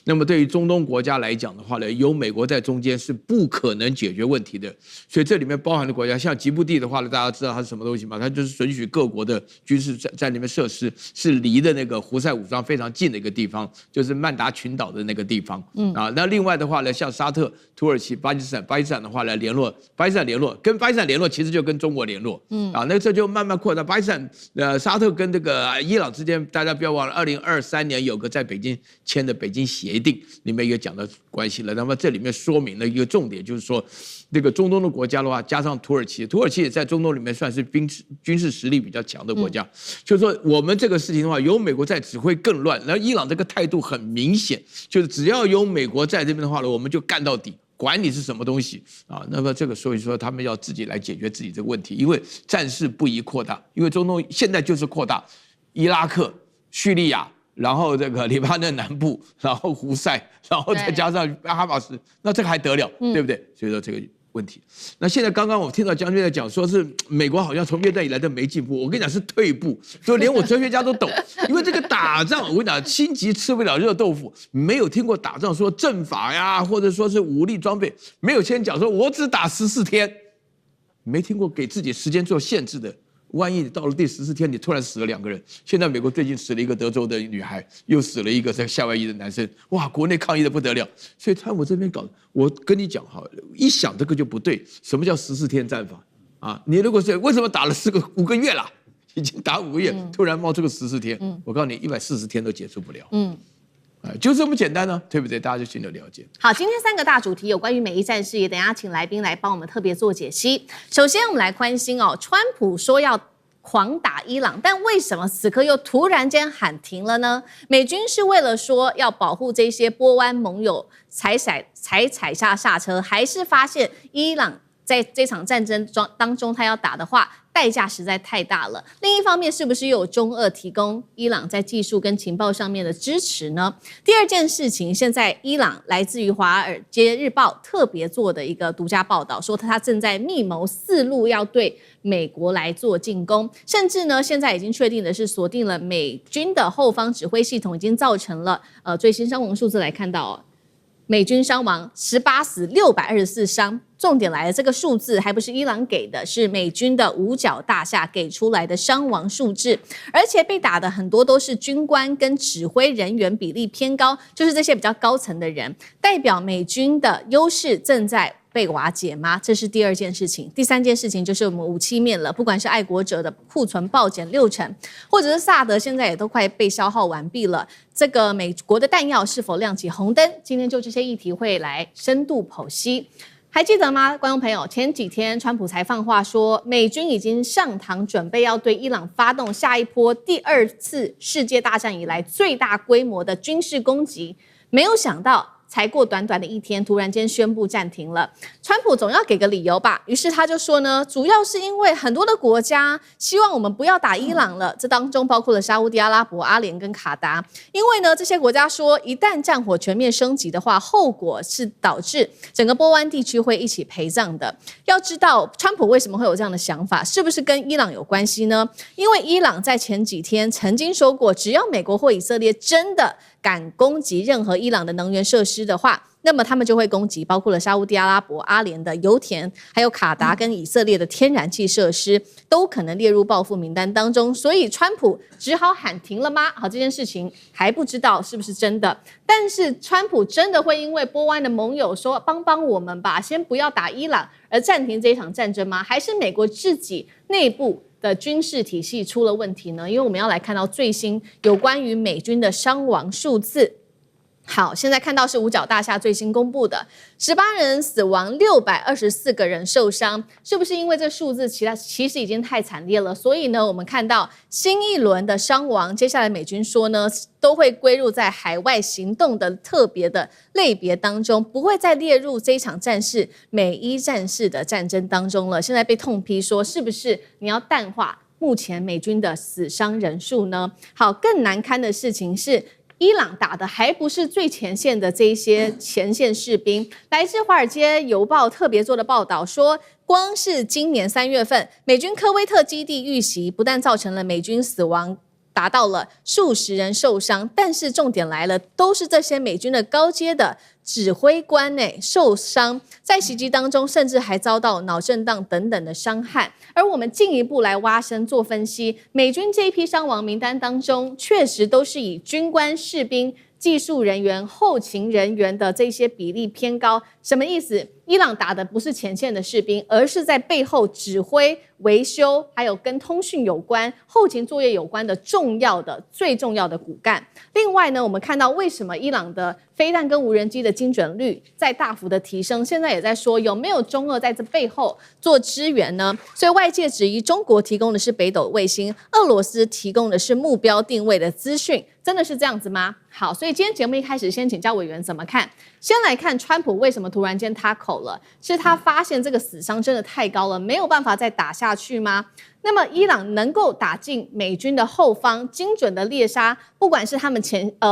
那么对于中东国家来讲的话呢，有美国在中间是不可能解决问题的。所以这里面包含的国家，像吉布地的话呢，大家知道它是什么东西吗？它就是准许各国的军事在里面设施，是离的那个胡塞武装非常近的一个地方，就是曼达群岛的那个地方。那另外的话呢，像沙特、土耳其、巴基斯坦的话呢，跟巴基斯坦联络，其实就跟中国联络，那这就慢慢扩大。巴基斯坦、沙特跟这个伊朗之间，大家不要忘了，2023年有个在北京签的北京协定，里面也讲到关系了。那么这里面说明了一个重点，就是说，这个中东的国家的话，加上土耳其也在中东里面算是军事实力比较强的国家，就是说我们这个事情的话，有美国在只会更乱。然后伊朗这个态度很明显，就是只要有美国在这边的话呢，我们就干到底。管你是什么东西啊？那么这个所以说他们要自己来解决自己这个问题，因为战事不宜扩大，因为中东现在就是扩大，伊拉克、叙利亚，然后这个黎巴嫩南部，然后胡塞，然后再加上哈马斯，那这个还得了，对不对？所以说这个问题。那现在刚刚我听到将军在讲，说是美国好像从越战以来都没进步，我跟你讲是退步，所以连我哲学家都懂，因为这个打仗，我跟你讲，心急吃不了热豆腐，没有听过打仗说阵法呀，或者说是武力装备，没有先讲说我只打14天，没听过给自己时间做限制的。万一你到了第14天，你突然死了2个人，现在美国最近死了一个德州的女孩，又死了一个在夏威夷的男生，哇，国内抗议的不得了。所以川普这边搞，我跟你讲哈，一想这个就不对。什么叫14天战法啊？你如果是为什么打了5个月了，已经打5个月，突然冒出个14天，我告诉你，140天都结束不了。就这么简单呢，对不对？大家就心里了解。好，今天3个大主题有关于美伊战事，也等一下请来宾来帮我们特别做解析。首先，我们来关心川普说要狂打伊朗，但为什么此刻又突然间喊停了呢？美军是为了说要保护这些波湾盟友才踩下刹车，还是发现伊朗在这场战争当中他要打的话，代价实在太大了。另一方面，是不是又有中俄提供伊朗在技术跟情报上面的支持呢？第二件事情，现在伊朗来自于《华尔街日报》特别做的一个独家报道，说他正在密谋4路要对美国来做进攻，甚至呢，现在已经确定的是锁定了美军的后方指挥系统，已经造成了最新伤亡数字来看到美军伤亡18死624伤，重点来了，这个数字还不是伊朗给的，是美军的五角大厦给出来的伤亡数字，而且被打的很多都是军官跟指挥人员比例偏高，就是这些比较高层的人，代表美军的优势正在被瓦解吗？这是第二件事情。第三件事情就是我们武器面了，不管是爱国者的库存暴减60%，或者是萨德现在也都快被消耗完毕了。这个美国的弹药是否亮起红灯？今天就这些议题会来深度剖析。还记得吗，观众朋友？前几天川普才放话说，美军已经上膛，准备要对伊朗发动下一波第2次世界大战以来最大规模的军事攻击。没有想到，才过短短的1天，突然间宣布暂停了。川普总要给个理由吧，于是他就说呢，主要是因为很多的国家希望我们不要打伊朗了，这当中包括了沙烏地阿拉伯、阿联跟卡达，因为呢这些国家说，一旦战火全面升级的话，后果是导致整个波湾地区会一起陪葬的。要知道川普为什么会有这样的想法，是不是跟伊朗有关系呢？因为伊朗在前几天曾经说过，只要美国或以色列真的敢攻击任何伊朗的能源设施的话，那么他们就会攻击包括了沙烏地阿拉伯、阿联的油田，还有卡达跟以色列的天然气设施，都可能列入报复名单当中。所以川普只好喊停了吗？好，这件事情还不知道是不是真的。但是川普真的会因为波湾的盟友说帮我们吧，先不要打伊朗而暂停这一场战争吗？还是美国自己内部的军事体系出了问题呢？因为我们要来看到最新有关于美军的伤亡数字。好，现在看到是五角大厦最新公布的18人死亡，624个人受伤，是不是因为这数字其实已经太惨烈了？所以呢，我们看到新一轮的伤亡，接下来美军说呢，都会归入在海外行动的特别的类别当中，不会再列入这一场战事美伊战事的战争当中了。现在被痛批说，是不是你要淡化目前美军的死伤人数呢？好，更难堪的事情是，伊朗打的还不是最前线的这一些前线士兵。来自《华尔街邮报》特别做的报道说，光是今年3月份，美军科威特基地遇袭，不但造成了美军死亡，达到了数十人受伤，但是重点来了，都是这些美军的高阶的指挥官受伤，在袭击当中甚至还遭到脑震荡等等的伤害。而我们进一步来挖深做分析，美军这一批伤亡名单当中，确实都是以军官、士兵、技术人员、后勤人员的这些比例偏高。什么意思？伊朗打的不是前线的士兵，而是在背后指挥、维修，还有跟通讯有关、后勤作业有关的最重要的骨干。另外呢，我们看到为什么伊朗的飞弹跟无人机的精准率在大幅的提升，现在也在说有没有中俄在这背后做支援呢？所以外界质疑中国提供的是北斗卫星，俄罗斯提供的是目标定位的资讯，真的是这样子吗？好，所以今天节目一开始先请教委员怎么看。先来看川普为什么突然间塌口了，是他发现这个死伤真的太高了，没有办法再打下去吗？那么伊朗能够打进美军的后方，精准的猎杀，不管是他们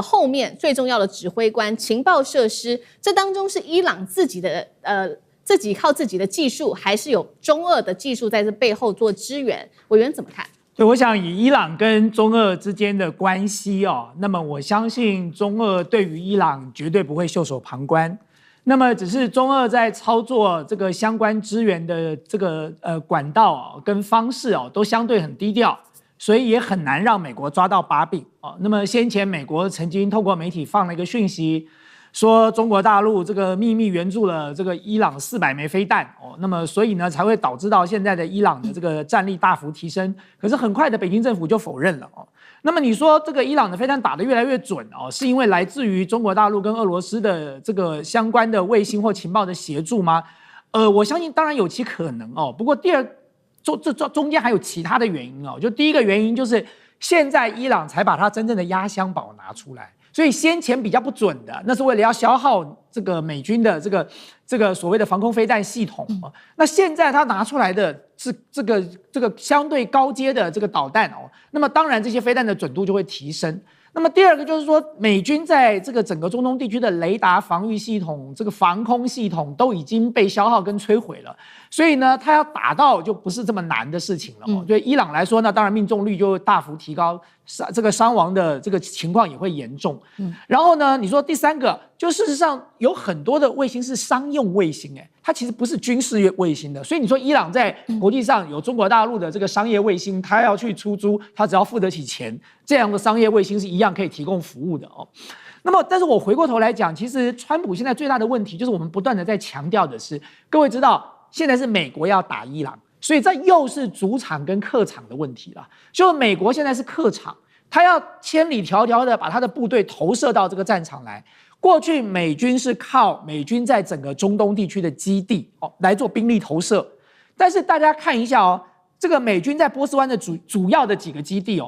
后面最重要的指挥官、情报设施，这当中是伊朗自己靠自己的技术，还是有中俄的技术在这背后做支援？委员怎么看？对，我想以伊朗跟中俄之间的关系那么我相信中俄对于伊朗绝对不会袖手旁观。那么只是中俄在操作这个相关支援的这个管道跟方式都相对很低调，所以也很难让美国抓到把柄那么先前美国曾经透过媒体放了一个讯息，说中国大陆这个秘密援助了这个伊朗400枚飞弹那么所以呢才会导致到现在的伊朗的这个战力大幅提升。可是很快的北京政府就否认了那么你说这个伊朗的飞弹打得越来越准是因为来自于中国大陆跟俄罗斯的这个相关的卫星或情报的协助吗？我相信当然有其可能不过这中间还有其他的原因就第一个原因就是现在伊朗才把它真正的压箱宝拿出来。所以先前比较不准的，那是为了要消耗这个美军的这个所谓的防空飞弹系统那现在他拿出来的是这个相对高阶的这个导弹那么当然这些飞弹的准度就会提升。那么第二个就是说，美军在这个整个中东地区的雷达防御系统、这个防空系统都已经被消耗跟摧毁了，所以呢，他要打到就不是这么难的事情了对伊朗来说，那当然命中率就会大幅提高，这个伤亡的这个情况也会严重。然后呢，你说第三个，就事实上有很多的卫星是商用卫星，它其实不是军事卫星的。所以你说伊朗在国际上有中国大陆的这个商业卫星，它要去出租，它只要付得起钱，这样的商业卫星是一样可以提供服务的那么，但是我回过头来讲，其实川普现在最大的问题就是我们不断的在强调的是，各位知道现在是美国要打伊朗，所以这又是主场跟客场的问题了。就美国现在是客场，他要千里迢迢的把他的部队投射到这个战场来。过去美军是靠美军在整个中东地区的基地来做兵力投射，但是大家看一下这个美军在波斯湾的主要的几个基地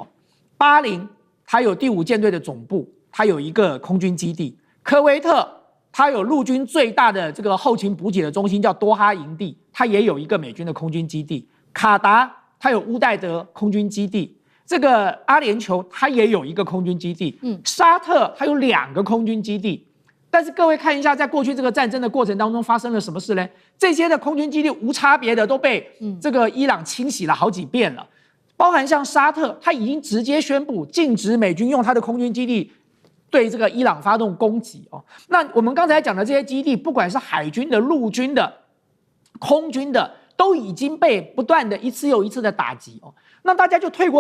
巴林它有第5舰队的总部，它有一个空军基地；科威特它有陆军最大的这个后勤补给的中心叫多哈营地，它也有一个美军的空军基地；卡达它有乌代德空军基地。这个阿联酋它也有一个空军基地，沙特它有2个空军基地。但是各位看一下，在过去这个战争的过程当中发生了什么事呢？这些的空军基地无差别的都被这个伊朗清洗了好几遍了，包含像沙特，他已经直接宣布禁止美军用他的空军基地对这个伊朗发动攻击那我们刚才讲的这些基地，不管是海军的、陆军的、空军的，都已经被不断的一次又一次的打击那大家就退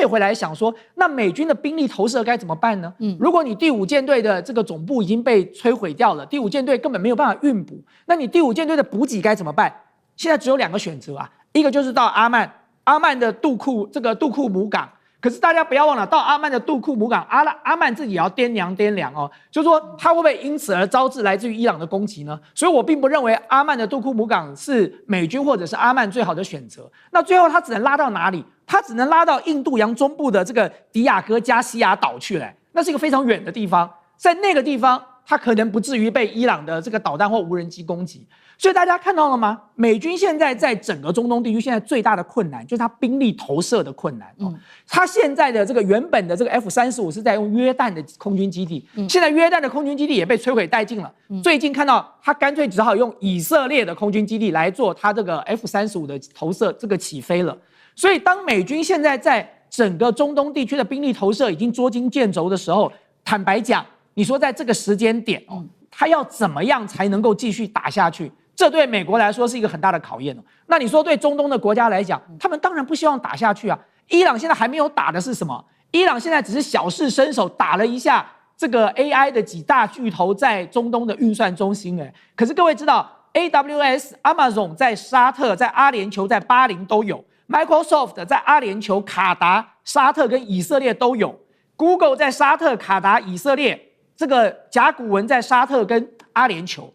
回来想说，那美军的兵力投射该怎么办呢？如果你第5舰队的这个总部已经被摧毁掉了，第5舰队根本没有办法运补，那你第5舰队的补给该怎么办？现在只有2个选择一个就是到阿曼的杜库姆港。可是大家不要忘了，到阿曼的杜库姆港，阿曼自己也要掂量就是说他会不会因此而招致来自于伊朗的攻击呢？所以我并不认为阿曼的杜库姆港是美军或者是阿曼最好的选择。那最后他只能拉到哪里？他只能拉到印度洋中部的这个迪亚哥加西亚岛去了，那是一个非常远的地方，在那个地方他可能不至于被伊朗的这个导弹或无人机攻击。所以大家看到了吗？美军现在在整个中东地区，现在最大的困难就是它兵力投射的困难它现在的这个原本的这个 F-35是在用约旦的空军基地，现在约旦的空军基地也被摧毁殆尽了。最近看到他干脆只好用以色列的空军基地来做他这个 F-35的投射，这个起飞了。所以当美军现在在整个中东地区的兵力投射已经捉襟见肘的时候，坦白讲，你说在这个时间点他要怎么样才能够继续打下去？这对美国来说是一个很大的考验那你说对中东的国家来讲，他们当然不希望打下去伊朗现在还没有打的是什么？伊朗现在只是小试身手，打了一下这个 AI 的几大巨头在中东的运算中心可是各位知道 AWS、Amazon 在沙特、在阿联酋、在巴林都有 ，Microsoft 在阿联酋、卡达、沙特跟以色列都有 ，Google 在沙特、卡达、以色列，这个甲骨文在沙特跟阿联酋，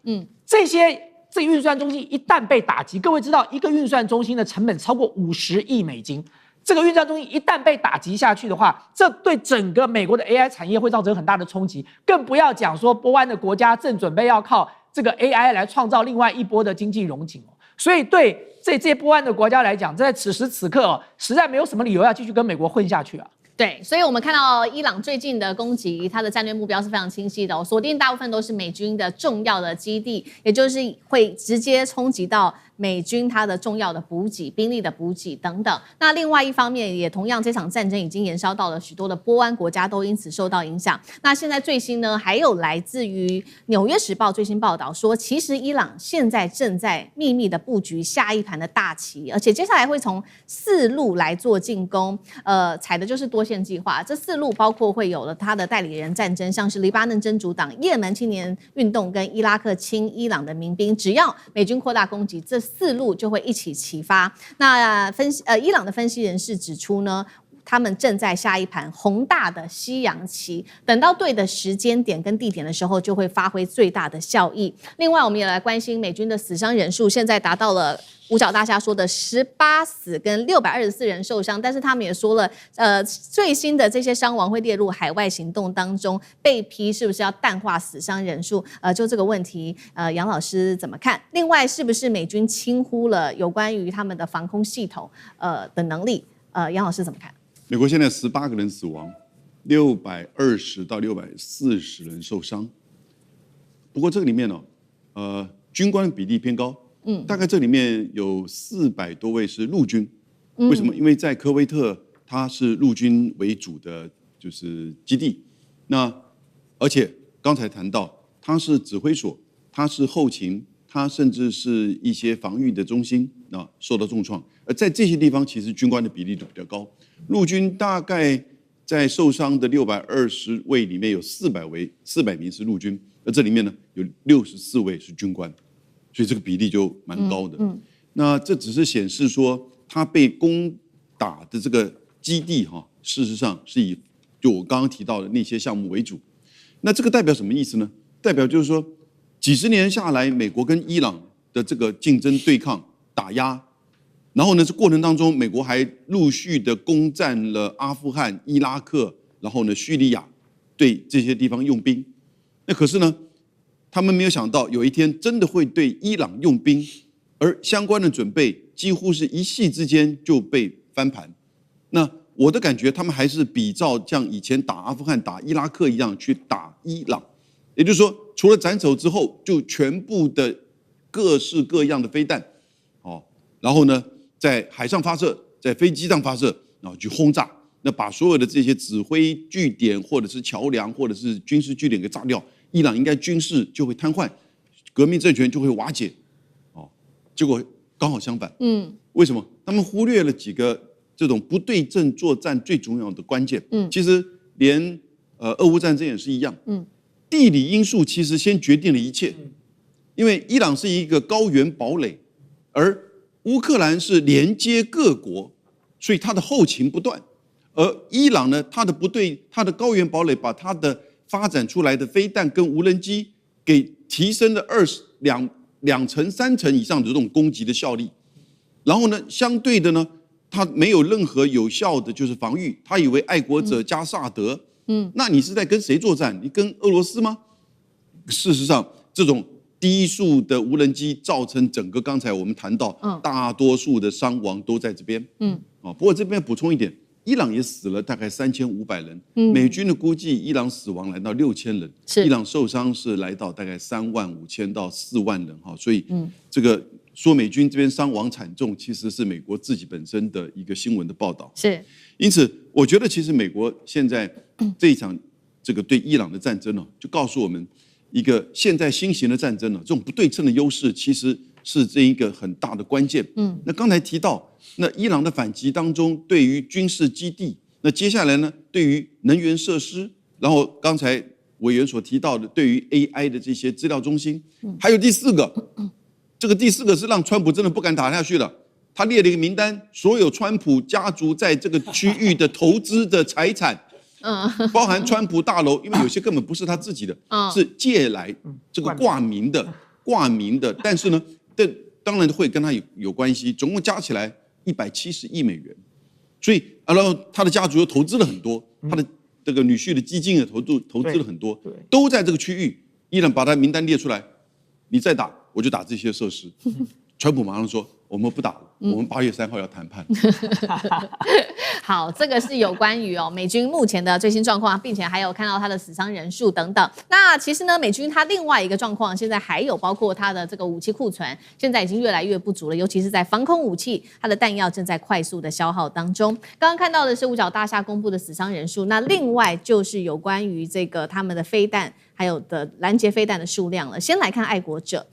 这运算中心一旦被打击，各位知道一个运算中心的成本超过50亿美金。这个运算中心一旦被打击下去的话，这对整个美国的 AI 产业会造成很大的冲击，更不要讲说波湾的国家正准备要靠这个 AI 来创造另外一波的经济荣景哦。所以对这些波湾的国家来讲，在此时此刻实在没有什么理由要继续跟美国混下去啊。对，所以我们看到伊朗最近的攻击，它的战略目标是非常清晰的锁定大部分都是美军的重要的基地，也就是会直接冲击到美军它的重要的补给、兵力的补给等等。那另外一方面，也同样这场战争已经延烧到了许多的波湾国家都因此受到影响。那现在最新呢，还有来自于《纽约时报》最新报道说，其实伊朗现在正在秘密的布局下一盘的大棋，而且接下来会从4路来做进攻，采的就是多线计划。这4路包括会有了他的代理人战争，像是黎巴嫩真主党、也门青年运动跟伊拉克亲伊朗的民兵，只要美军扩大攻击，这4路就会一起齐发。那伊朗的分析人士指出呢，他们正在下一盘宏大的西洋棋，等到对的时间点跟地点的时候，就会发挥最大的效益。另外，我们也来关心美军的死伤人数，现在达到了五角大厦说的18死跟624人受伤，但是他们也说了，最新的这些伤亡会列入海外行动当中，被批是不是要淡化死伤人数？就这个问题，杨老师怎么看？另外，是不是美军轻忽了有关于他们的防空系统的能力？杨老师怎么看？美国现在18个人死亡，620到640人受伤。不过这个里面呢，军官比例偏高，大概这里面有400多位是陆军。为什么？因为在科威特，它是陆军为主的就是基地。那而且刚才谈到，它是指挥所，它是后勤，它甚至是一些防御的中心受到重创。而在这些地方，其实军官的比例都比较高。陆军大概在受伤的620位里面有400名是陆军，而这里面呢有64位是军官，所以这个比例就蛮高的。那这只是显示说，他被攻打的这个基地事实上是以就我刚刚提到的那些项目为主。那这个代表什么意思呢？代表就是说，几十年下来，美国跟伊朗的这个竞争对抗打压。然后呢，这过程当中，美国还陆续的攻占了阿富汗、伊拉克，然后呢，叙利亚，对这些地方用兵。那可是呢，他们没有想到有一天真的会对伊朗用兵，而相关的准备几乎是一夕之间就被翻盘。那我的感觉，他们还是比照像以前打阿富汗、打伊拉克一样去打伊朗，也就是说，除了斩首之后，就全部的各式各样的飞弹，然后呢，在海上发射，在飞机上发射，然后去轰炸，那把所有的这些指挥据点或者是桥梁或者是军事据点给炸掉，伊朗应该军事就会瘫痪，革命政权就会瓦解，结果刚好相反。为什么？他们忽略了几个这种不对称作战最重要的关键。其实连俄乌战争也是一样。地理因素其实先决定了一切，因为伊朗是一个高原堡垒，而乌克兰是连接各国，所以它的后勤不断。而伊朗呢，它的高原堡垒把它的发展出来的飞弹跟无人机给提升了2成3成以上的这种攻击的效力。然后呢，相对的呢，它没有任何有效的就是防御。他以为爱国者加萨德，那你是在跟谁作战？你跟俄罗斯吗？事实上，这种低速的无人机造成整个刚才我们谈到大多数的伤亡都在这边。不过这边补充一点，伊朗也死了大概3500人，美军的估计伊朗死亡来到6000人，伊朗受伤是来到大概35000到4万人所以这个说美军这边伤亡惨重，其实是美国自己本身的一个新闻的报道。是，因此我觉得其实美国现在这一场这个对伊朗的战争就告诉我们。一个现在新型的战争这种不对称的优势其实是这一个很大的关键。那刚才提到，那伊朗的反击当中，对于军事基地，那接下来呢，对于能源设施，然后刚才委员所提到的，对于 AI 的这些资料中心，还有第4个，这个第4个是让川普真的不敢打下去了。他列了一个名单，所有川普家族在这个区域的投资的财产，包含川普大楼，因为有些根本不是他自己的，是借来这个挂名的，但是呢，当然会跟他有关系，总共加起来170亿美元，所以然后他的家族又投资了很多，他的这个女婿的基金也投资了很多，都在这个区域。伊朗把他名单列出来，你再打我就打这些设施。川普马上说我们不打了，我们8月3号要谈判。好，这个是有关于美军目前的最新状况，并且还有看到他的死伤人数等等。那其实呢，美军它另外一个状况，现在还有包括它的这个武器库存，现在已经越来越不足了，尤其是在防空武器，它的弹药正在快速的消耗当中。刚刚看到的是五角大厦公布的死伤人数，那另外就是有关于这个他们的飞弹，还有的拦截飞弹的数量了。先来看爱国者，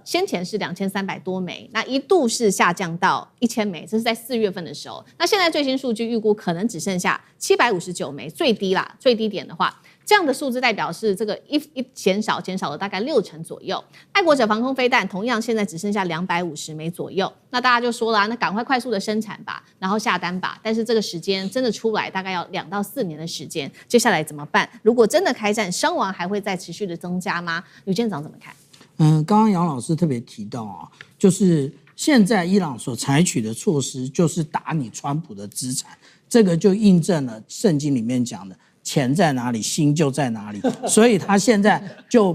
先前是2300多枚，那一度是下降到1000枚，这是在4月份的时候。那现在最新数据预估可能只剩下759枚，最低点的话，这样的数字代表是这个一减少了大概60%左右。爱国者防空飞弹同样现在只剩下250枚左右。那大家就说了，那赶快速的生产吧，然后下单吧。但是这个时间真的出来大概要2到4年的时间，接下来怎么办？如果真的开战，伤亡还会再持续的增加吗？吕舰长怎么看？刚刚杨老师特别提到啊，就是现在伊朗所采取的措施就是打你川普的资产，这个就印证了圣经里面讲的钱在哪里，心就在哪里，所以他现在就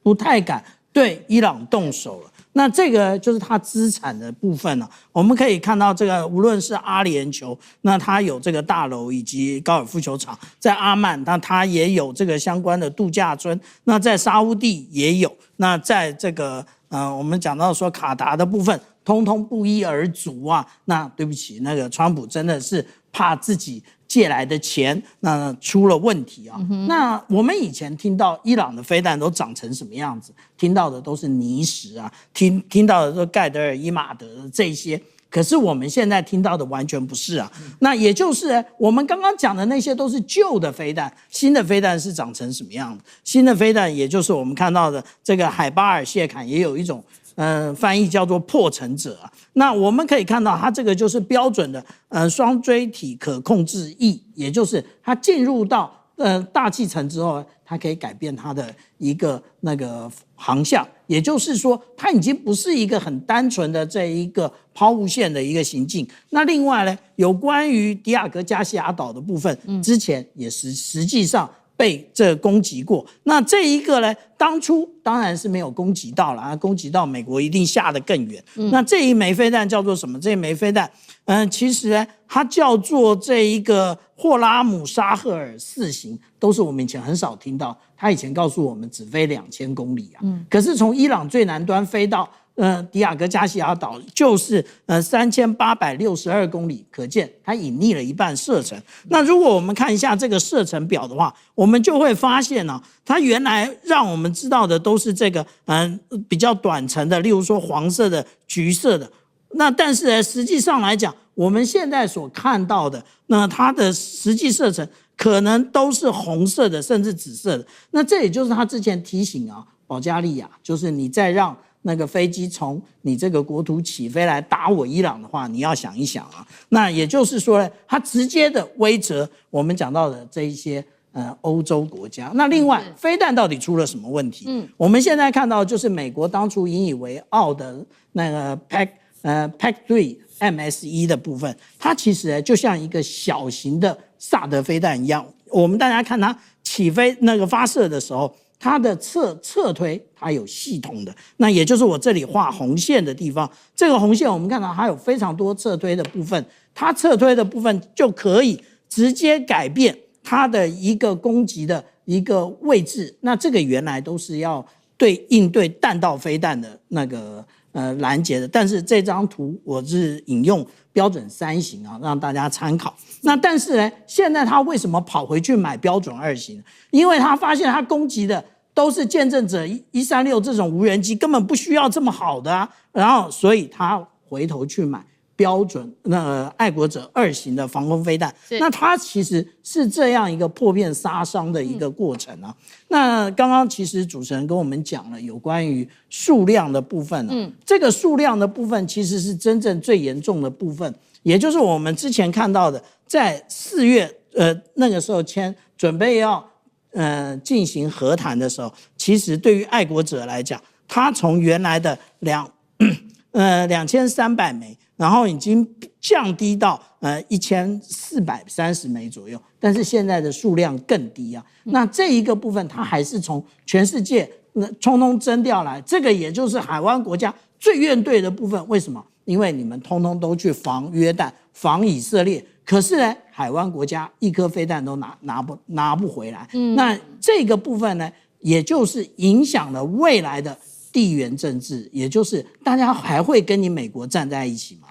不太敢对伊朗动手了。那这个就是他资产的部分了。我们可以看到，这个无论是阿联酋，那他有这个大楼以及高尔夫球场，在阿曼，那他也有这个相关的度假村，那在沙乌地也有，那在这个我们讲到说卡达的部分，通通不一而足啊。那对不起，那个川普真的是怕自己借来的钱那出了问题啊。那我们以前听到伊朗的飞弹都长成什么样子，听到的都是泥石啊，听到的都盖德尔、伊马德的这些，可是我们现在听到的完全不是啊。那也就是我们刚刚讲的那些都是旧的飞弹，新的飞弹是长成什么样子？新的飞弹也就是我们看到的这个海巴尔谢坎，也有一种翻译叫做破城者啊。那我们可以看到，它这个就是标准的双锥体可控制翼，也就是它进入到大气层之后，它可以改变它的一个那个航向，也就是说，它已经不是一个很单纯的这一个抛物线的一个行进。那另外呢，有关于迪亚哥加西亚岛的部分，之前也实际上被这攻击过。那这一个呢，当初当然是没有攻击到了，攻击到美国一定下得更远。那这一枚飞弹叫做什么？这一枚飞弹，其实呢，它叫做这一个霍拉姆沙赫尔4型，都是我们以前很少听到。他以前告诉我们只飞2000公里啊，可是从伊朗最南端飞到迪亚哥加西亚岛就是3862公里，可见它隐匿了一半射程。那如果我们看一下这个射程表的话，我们就会发现呢，它原来让我们知道的都是这个比较短程的，例如说黄色的、橘色的。那但是呢，实际上来讲，我们现在所看到的，那它的实际射程可能都是红色的，甚至紫色的。那这也就是他之前提醒啊，保加利亚，就是你再让那个飞机从你这个国土起飞来打我伊朗的话，你要想一想啊。那也就是说呢，它直接的威慑我们讲到的这一些欧洲国家。那另外，飞弹到底出了什么问题？我们现在看到就是美国当初引以为傲的那个 PAC-3 MSE 的部分，它其实就像一个小型的萨德飞弹一样。我们大家看它起飞那个发射的时候，它的侧推它有系统的，那也就是我这里画红线的地方，这个红线我们看到它有非常多侧推的部分，它侧推的部分就可以直接改变它的一个攻击的一个位置。那这个原来都是要应对弹道飞弹的那个拦截的，但是这张图我是引用标准3型啊，让大家参考。那但是呢，现在他为什么跑回去买标准2型？因为他发现他攻击的都是见证者136这种无人机，根本不需要这么好的啊，然后所以他回头去买标准爱国者2型的防空飞弹，那它其实是这样一个破片杀伤的一个过程啊。那刚刚其实主持人跟我们讲了有关于数量的部分啊，这个数量的部分其实是真正最严重的部分，也就是我们之前看到的，在4月那个时候准备要进行和谈的时候，其实对于爱国者来讲，他从原来的2300枚，然后已经降低到1430枚左右，但是现在的数量更低啊。那这一个部分，它还是从全世界通通征调来，这个也就是海湾国家最怨怼的部分。为什么？因为你们通通都去防约旦、防以色列，可是呢，海湾国家一颗飞弹都拿不回来。那这个部分呢，也就是影响了未来的地缘政治，也就是大家还会跟你美国站在一起吗？